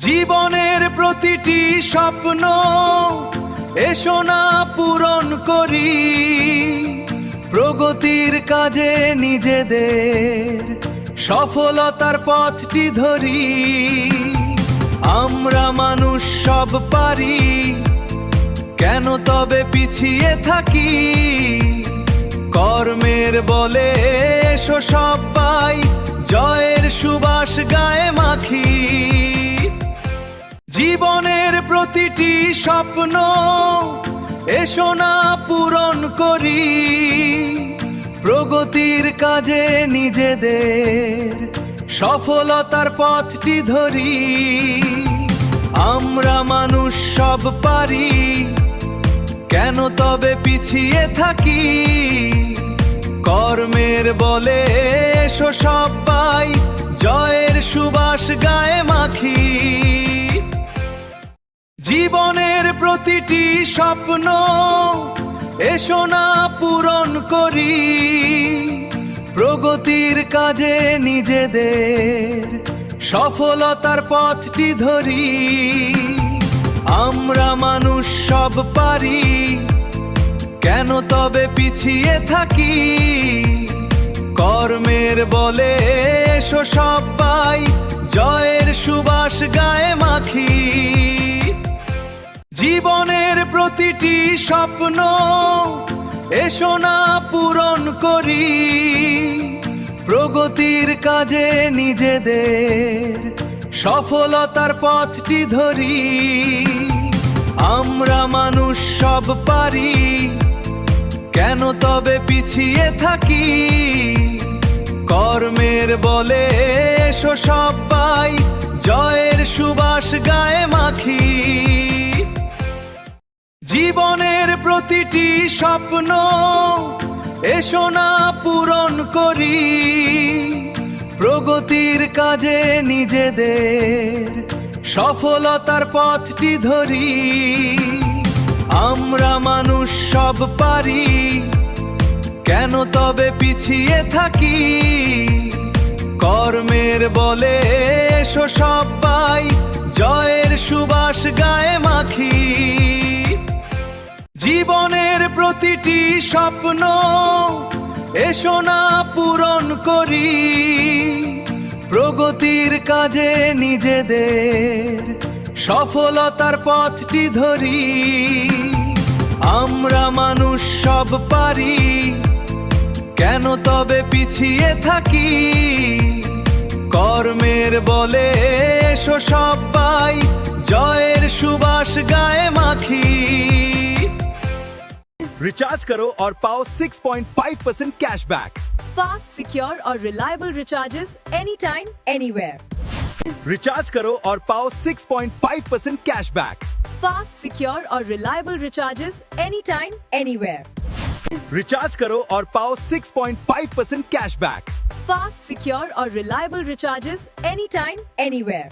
জীবনের প্রতিটি স্বপ্ন এসো না পূরণ করি, প্রগতির কাজে নিজেদের সফলতার পথটি ধরি। আমরা মানুষ সব পারি, কেন তবে পিছিয়ে থাকি? কর্মের বলে এসো সবাই জয়ের সুবাস গায়ে মাখি। জীবনের প্রতিটি স্বপ্ন এসো না পূরণ করি, প্রগতির কাজে নিজেদের সফলতার পথটি ধরি। আমরা মানুষ সব পারি, কেন তবে পিছিয়ে থাকি? কর্মের বলে এসো সবাই জয়ের সুবাস গায়ে মাখি। জীবনের প্রতিটি স্বপ্ন এসো না পূরণ করি, প্রগতির কাজে নিজেদের সফলতার পথটি ধরি। আমরা মানুষ সব পারি, কেন তবে পিছিয়ে থাকি? কর্মের বলে এসো সবাই জয়ের সুবাস গায়ে মাখি। জীবনের প্রতিটি স্বপ্ন এসো না পূরণ করি, প্রগতির কাজে নিজেদের সফলতার পথটি ধরি। আমরা মানুষ সব পারি, কেন তবে পিছিয়ে থাকি? কর্মের বলে এসো সবাই জয়ের সুবাস গায়ে মাখি। জীবনের প্রতিটি স্বপ্ন এসো না পূরণ করি, প্রগতির কাজে নিজেদের সফলতার পথটি ধরি। আমরা মানুষ সব পারি, কেন তবে পিছিয়ে থাকি? কর্মের বলে এসো সবাই জয়ের সুবাস গায়ে মাখি। জীবনের প্রতিটি স্বপ্ন এসো না পূরণ করি, প্রগতির কাজে নিজেদের সফলতার পথটি ধরি। আমরা মানুষ সব পারি, কেন তবে পিছিয়ে থাকি? কর্মের বলে এসো সবাই জয়ের সুবাস গায়ে মাখি। रिचार्ज करो और पाओ 6.5% कैशबैक। Fast, secure और reliable recharges anytime, anywhere. Recharge करो और पाओ 6.5% कैशबैक। Fast, secure और reliable recharges anytime, anywhere. Recharge करो और पाओ 6.5% कैशबैक। Fast, secure और reliable recharges anytime, anywhere.